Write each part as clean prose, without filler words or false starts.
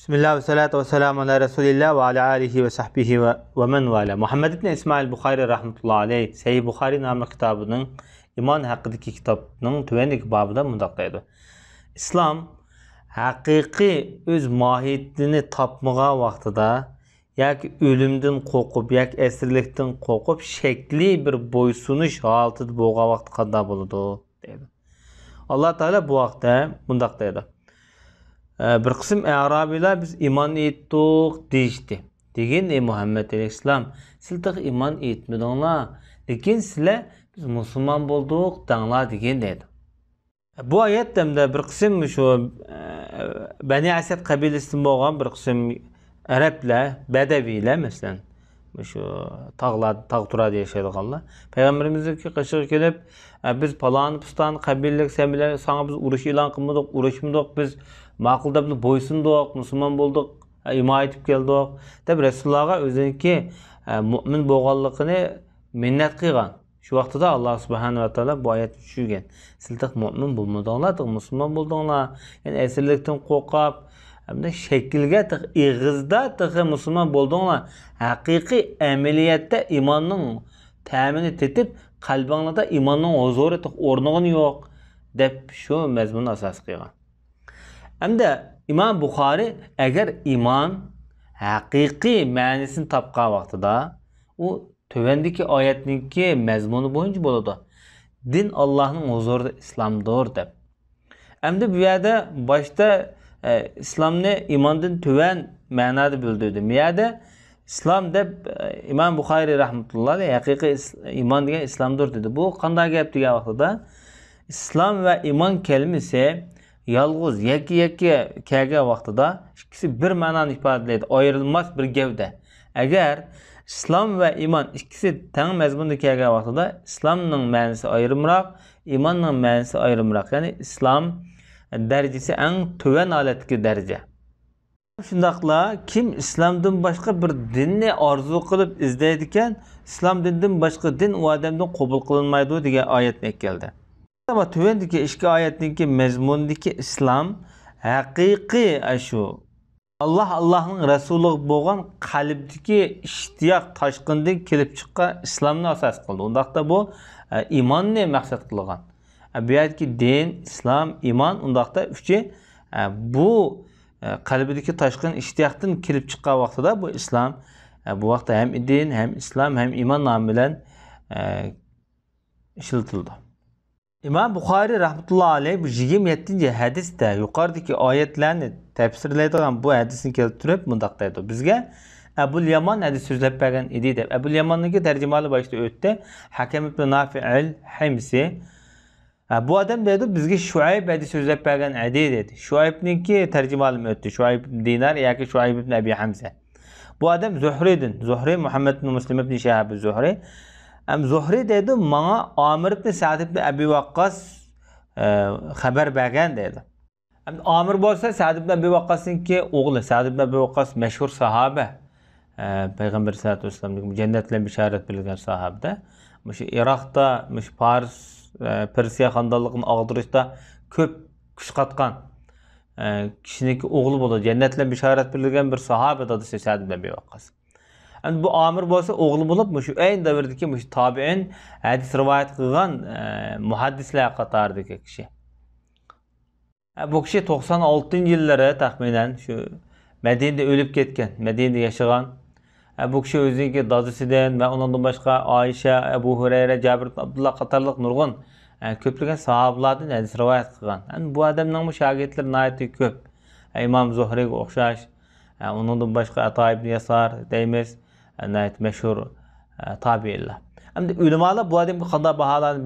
Bismillah ve salatu ve selamu ala Resulillah ve ala alihi ve sahbihi ve men vala. Muhammed ibn İsmail Bukhari rahmetullahi aleyh Sahih Bukhari namlı kitabının iman hakkındaki kitabının tüvenlik babında mundaqdaydı. İslam haqiqi öz mahiyetini tapmağa vaxtıda yak ölümden qoqup, yak esirlikten qoqup şekli bir boysunuş halıtıda boğa vaxtı qanda boludu deydi. Allah Teala bu vaxtda mundaqdaydı. Bir kısım Arabiler biz iman ettik deyişti. Degen ey Muhammed Aleyhisselam siz iman etmedinler. Lekin sizler biz Müslüman bulduk dаңlar degen deydi. Bu ayet demde bir kısım şu Beni Asad kabilesinden boğan bir kısım Araplar, Bedeviler mesela şu tağturada yaşaydıqanlar. Peygamberimizdeki kaşığı gelip biz palan pustan kabilelik semiler sana biz uruş ilan qılmadık, uruşmadık, biz maqılda biz boysunduq, Müslüman bulduk, iman etip geldik. Deb Resulullah'a özünki mümin boğanlığını minnet qilgan. Şu vaqtida Allah subhanahu wa taala bu ayet tushirgan. Sizlar mümin bo'lmadinglar, Müslüman buldinglar. Yani esirlikdan qo'rqib, hamda şekilga ig'izda Müslüman bo'ldinglar. Haqiqiy amaliyotda imonning ta'mini tetib, qalbingizda imonning huzuri o'rnig'ini yo'q deb shu mazmun asos qilgan. Hamda İmam Bukhari agar iman haqiqiy ma'nosini topgan vaqtida u tövendeki ayetninki mezmunu boyunca boladı. Din Allah'ın huzurunda İslam'dır deb. Hamda bu yerda başta İslamni imandan töven ma'noda bildirdi. Bu yerda İslam deb İmam Bukhari rahmetullah aleyh haqiqiy iman degan İslam'dır dedi. Bu qanday gap degan vaqtida İslam ve iman kelimesi yalğız yakki kelgan vaqtida ikkisi bir ma'noni ifodalaydi. Ayrılmaz bir gavda. Agar İslam ve iman ikisi teng mazmunda kelgan vaqtida İslamning ma'nosi ayrimroq, imonning ma'nosi ayrimroq. Ya'ni İslam darajasi eng to'van holatdagi daraja. Shundaqla kim İslamdan boshqa bir dinni orzu qilib izlaydi ekan, İslam dinidan boshqa din u odamdan qabul qilinmaydi degan oyatni keldi. Ama tövendeki ishki oyatniki mazmundagi İslam haqiqiy shu Allah'ın Resulü bo'lgan qalbdagi ishtiyoq toshqindan kelib chiqqan islomni asos qildi. Undaqda bu imonni maqsad qilgan. Bu yerdagi din, islom, iman undaqda uchi bu qalbdagi toshqin ishtiyoqdan kelib chiqqan vaqtida bu islom bu vaqtda hem din, hem islom, hem iman nomi bilan ishlatildi. İmam Bukhari rahmetullahi aleyh bu 27. hadisde yukarıdaki ayetlerini tefsirleydiğen bu hadisini keltirip mundaqdaydı. Bizge Ebul Yaman hadis sözlep bergen idi deb. Ebul Yaman'ınki tercümalı başta öttü. Hakem ibn Nafi'il Himsi. Bu adam dedi bizge Şuayb hadis sözlep bergen idi dedi. Şuayb'ninki tercümalı öttü. Şuayb ibn Dinar yaki Şuayb ibn Abi Hamza. Bu adam Zuhri'din. Zuhri Muhammed ibn Müslim ibn Şehab Zuhri. Zuhri dedi bana Amir ibn Sa'd ibn Abi Waqqas haber bergen dedi. Amir bolsa Sa'd ibn Abi Waqqas'ınki oğlu. Sa'd ibn Abi Waqqas meşhur sahabe. Peygamber sallallahu aleyhi ve sellem'in cennetle bişaret bilgen sahabede. Irak'ta, Pars, Persiya xandallığının ağdırışta köp kuş qatqan kişiniki oğlu boldu. Cennetle bişaret bilgen bir sahabe adı Sa'd ibn Abi Waqqas. Yani bu Amir bolsa oğlu bulup şu en davirdeki tabi'in hadis rivayet kılgan muhaddisler katardaki kişi. Bu kişi 96. yılları tahminen şu Medine'de ölüp ketken, Medine'de yaşayan. Bu kişi özünki dazısıdan ve ondan başka Ayşe, Ebu Hureyre, Cabir Abdullah Katarlık nurgun köplügen sahabelardan hadis rivayet kılgan. Yani bu adamın şagirdleri nayeti köp. İmam Zuhri'ye okşaş, ondan başka Ata ibn Yasar deyimiz. Nəhayət məşhur tabi'illah. Hem de ulemalar bu adamın qanday bahalarını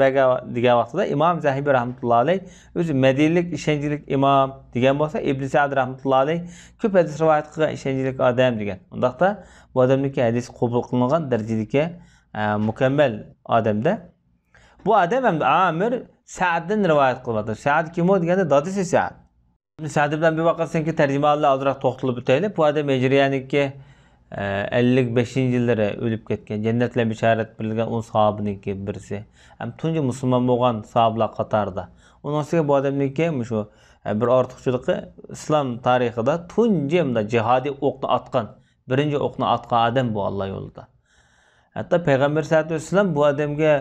degan vaqtida İmam Zahibi rahmetullahi aleyh özü Medinelik işencilik imam degan bo'lsa İbn Sa'd rahmetullahi aleyh ko'p hadis rivayet qilgan işencilik adam degan. Undaqda bu adamniki hadis qabul qilingan darajadagi mukammal odamda. Bu adam ham Amir Sa'ddan rivayet qilyapti. Sa'd kim o deganda dadisi Sa'd. Sa'd bilan bir vaqtdagi tarjimalar ozroq to'xtalib o'taylik. Bu adam Hijriyaniki 55. yıllara ölüp ketken, cennetle bişaret bilgen 10 sahabınınki birisi. Hem tunca Müslüman boğan sahablar Katar'da. Ondan sonra bu adamınki şu bir ortiqchiligi islom tarixida tunji jihodiy o'qni atgan, birinchi o'qni atgan odam bu Alloh yo'lida. Hatto payg'ambar sollallohu alayhi vasallam bu odamga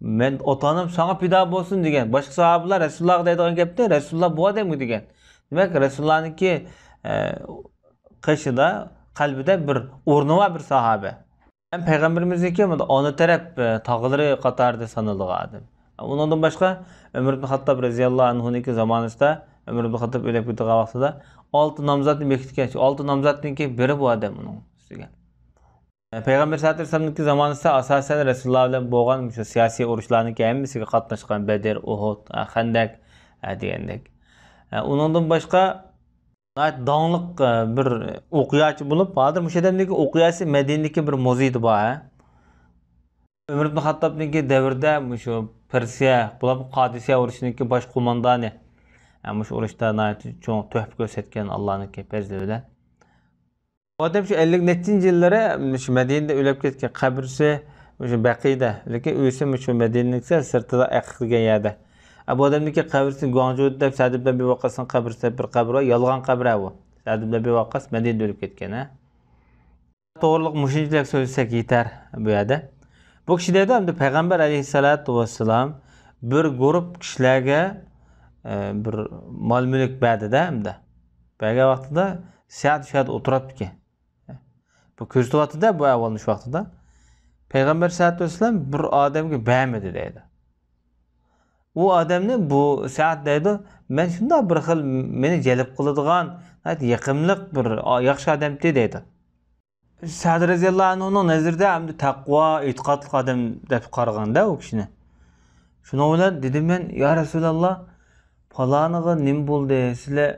men otanım sana fido bo'lsin degan. Boshqa sahobalar Rasululloh deydigan gapni Rasululloh bu odamga degan. Demak, Rasulullahninki qishida, qalbida bir o'rni var bir sahoba. Hem payg'ambarimizniki ona taraf tog'lari qatorida sanalgan odam. Undan boshqa Ömür ibn Hattob roziyallohu anhu'niki zamonida Ömür ibn Hattob o'lib ketgan vaqtida 6 nomzodni bekitgan. 6 nomzodninki biri bu odam uning ustiga. Payg'ambar sollallohu alayhi vasallamning zamonida asosan Rasululloh bilan bo'lgan shu siyosiy urushlarning hammasiga qatnashgan Bedir, Uhud, Xandak degandek. Undan boshqa dağınlıq bir o'qiyachi bo'lib, hozir o'sha damdagi o'qiyasi Madinadagi bir muzeyda bor. Ömür ibn Hattobniki davrida shu Persiya, bular Qadisiya urushiniki bosh qo'mondoni. Shu urushda cho'ng tuhfa ko'rsatgan Allohniki fazli. Bu odam shu 50-nechinchi yillari shu Madinada o'lib ketgan, qabrisi shu Baqiyda, lekin uyisi shu Madinaning sirtida aqilgan yerda. Bu odamniki qabrisi Guangzhouda Sa'd ibn Abi Waqqasning qabrisi bir qabr va yolg'on qabr bu. Sa'd ibn Abi Waqqas Madinada o'lib ketgan, To'g'riliq mushunchalik so'zlasak yetar bu yerda. Bu kishi dedi hamda payg'ambar alayhisolatu vassalam bir guruh kishilarga bir mol-mulk berdi-da hamda. Bergan vaqtida Sa'd o'tiribdi. Bu ko'rsatyapti-da bu avvalgi vaqtida. Payg'ambar sallallohu alayhi vasallam bir odamga bermadi dedi. U odamni bu Sa'd deydi, men shunday bir xil meni jalb qiladigan, yaqimliq bir yaxshi odam dedi. Sa'd roziyallohu anhuning nazarida hamda taqvo, e'tiqodli odam deb qaraganda u kishini. Shuni bilan dedim men, ya Rasululloh, faloniga nim bo'ldi, sizlar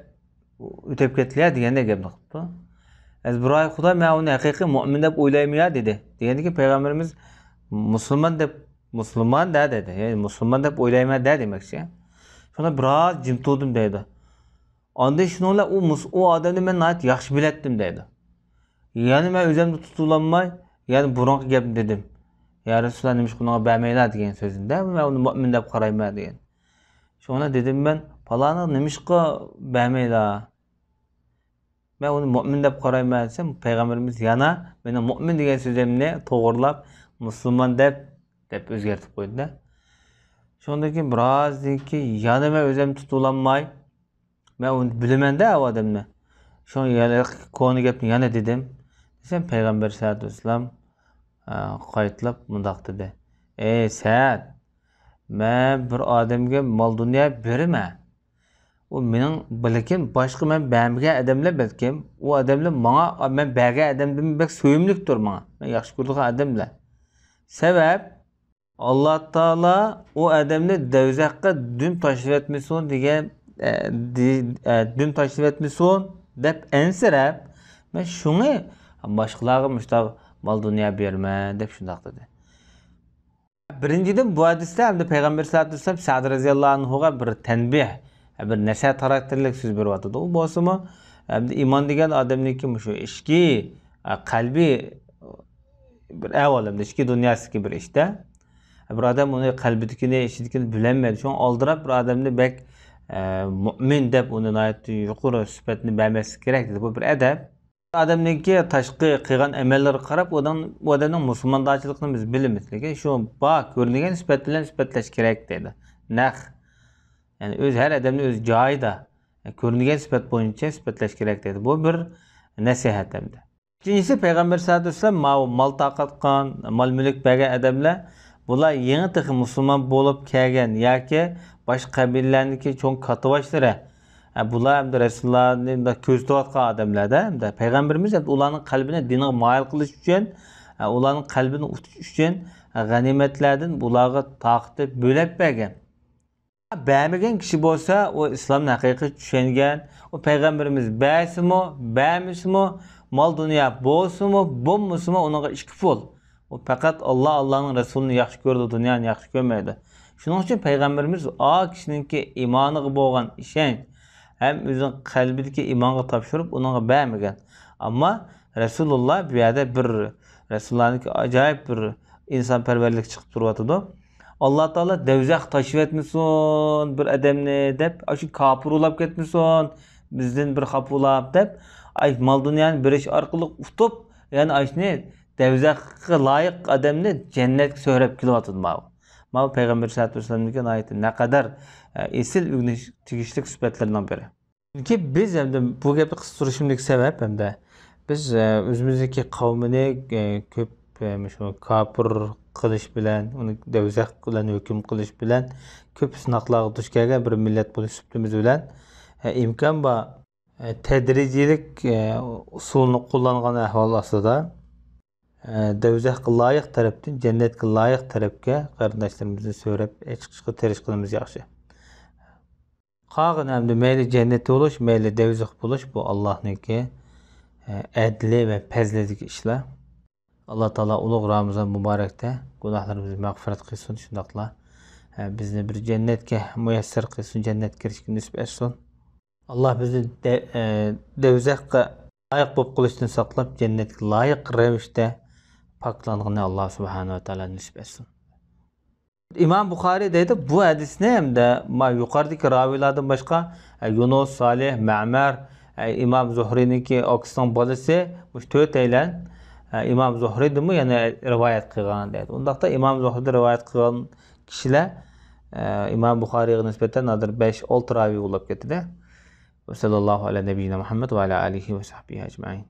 o'tib ketdilar deganda gapni qilibdi. Azbiroy Xudo men uni haqiqiy mu'min deb o'ylayman dedi. Degandiki payg'ambarimiz musulmon da dedi. Ya'ni musulmon deb o'ylayman da demakchi. Shunda biroz jim turdim dedi. Onda shuningla u odamni men nayt yaxshi bilatdim dedi. Yani men o'zimni tutulanmay, yani burungi gap dedim. Ya Rasululloh nima shunga bermaylar degan so'zimda, men uni mu'min deb qarayman degan. Shuna dedim men, faloni nimishqa bermaylar. Ben onu mu'min deb qarayman desem, payg'ambarimiz yana meni mu'min degan so'zimni to'g'rilab, musulmon deb o'zgartib qo'ydi-da. Shundan keyin birozdan keyin yana men o'zim tutulanmay, men uni bilaman-da u odamni. Shuni yana koni gapni yana dedim. Desem payg'ambar sallallohu alayhi vasallam qaytlab mundoq dedi. Ey Sa'd, men bir odamga mol dunyo berman. O mening bilkim boshqa men bermagan odamlar balkim u odamlar menga men bergan odamdan bak so'yimlikdir menga. Men yaxshi ko'radigan odamlar. Sabab Alloh taolo u odamni do'zaxga dum tashlab etmasin degan dum tashlab etmasin deb ansirab men shuni boshqalarga mushtaq mol dunyo berman deb shundoq dedi. Birinchidan bu hadisda hamda payg'ambar sollallohu alayhi vasallam Sa'd roziyallohu anhuga bir tanbih, bir nasihat xarakterlik so'z beryapti. U bo'lsa-mu, iymon degan odamniki shu ishki, qalbi bir avvalimda ishki dunyosidagi bir ishda. Bir odam uni qalbidagini, ishidagini bilinmaydi. Shuni oldirab bir odamni bek mu'min deb uni yuqori sifatni bermaslik kerak dedi. Bu bir adab. Odamniki tashqi qilgan amallariga qarab, bu odamning musulmonchiligini biz bilamiz. Lekin shu bak ko'ringan sifat bilan sifatlash kerak dedi. Naq yani her adamın öz joyida ko'ringan sifat bo'yicha sifatlash kerak dedi. Bu bir nasihat hamda. İkincisi payg'ambar sallallohu alayhi vasallam mal taqatgan, mal mulk bergan odamlar bular yangi tıxı musulmon bo'lib kelgan yoki boshqa qabilalarniki cho'ng katiboshlari. Bular hamda Rasulullohning ko'z tutayotgan odamlarda hamda payg'ambarimiz ularning qalbini dinga moyil qilish uchun, ularning qalbini utish uchun g'animatlardan bularga taqib bo'lib bergan. Bermegen kişi bolsa o İslam'ın haqiqiy tushungan, o payg'ambarimiz bersimi, bermisimi, mal dünya bo'lsimi, bo'lmasimi onaga ishki pul. O faqat Allah'ın Resulünü yaxshi ko'rdi, dunyoni yaxshi ko'rmaydi. Shuning uchun payg'ambarimiz o kishininki iymoniga bo'lgan ishonch ham o'zining qalbidagi iymonga topshirib, unaga bermagan. Ammo Rasululloh bu yerda bir Rasulullahning ajoyib bir insonparvarlik chiqib turyapti. Allah Taala devzak taşıp etmesin bir adamni dep, aşı kapır ulap ketmesin bizden bir hap ulap dep, ay mal dünyanın bir iş arkalık utup, yani aşne devzakka layık adamni cennet söylep kilovatın mağı. Mağı Peygamber sallallahu aleyhi ve sellem'in ayeti ne kadar esil ürünüş tigişlik süpetlerinden biri. Çünkü biz hem de bu gibi kıstırışımdaki sebep hem de biz özümüzdeki kavmini köp şu kapır kılış bilen, onu devzak bilen hüküm kılış bilen köp sınaqlarga duş kelgen bir millet bulup süptümüz bilen imkan ba tedricilik usulunu kullangan ahval aslında devzak layık taraftan cennet layık tarafga qarindaşlarımızı söylep çıkışqa teriş qılımız yaxşı. Qağın hem de meyli cenneti oluş, meyli devzak buluş bu Allah'nınki adli ve pezledik işler. Allah Taala ulug' Ramazan mübarekte günahlarımızı mağfiret kılsın, şundaqla bizni bir cennetke müyesser kılsın, cennet kirişki nisip etsin. Allah bizi devzakka layık bolup kılıştan saklap cennetke layık revişte paklanğını Allah Subhanahu ve Taala nisip etsin. İmam Bukhari dedi bu hadis ne hem de yukarıdaki ravilerden başka Yunus, Salih, Ma'mer, İmam Zuhri'ninki Okistan balası bu 4 eylen İmam Zuhri'di mi yani rivayet kılgan dedi. Ondaqda İmam Zuhri'de rivayet kılgan kişiler İmam Bukhari'ye nispeten nadir 5-6 ravi olup ketdi. Ve sallallahu ala nebiyyina Muhammed ve ala alihi ve sahbihi ecmaîn.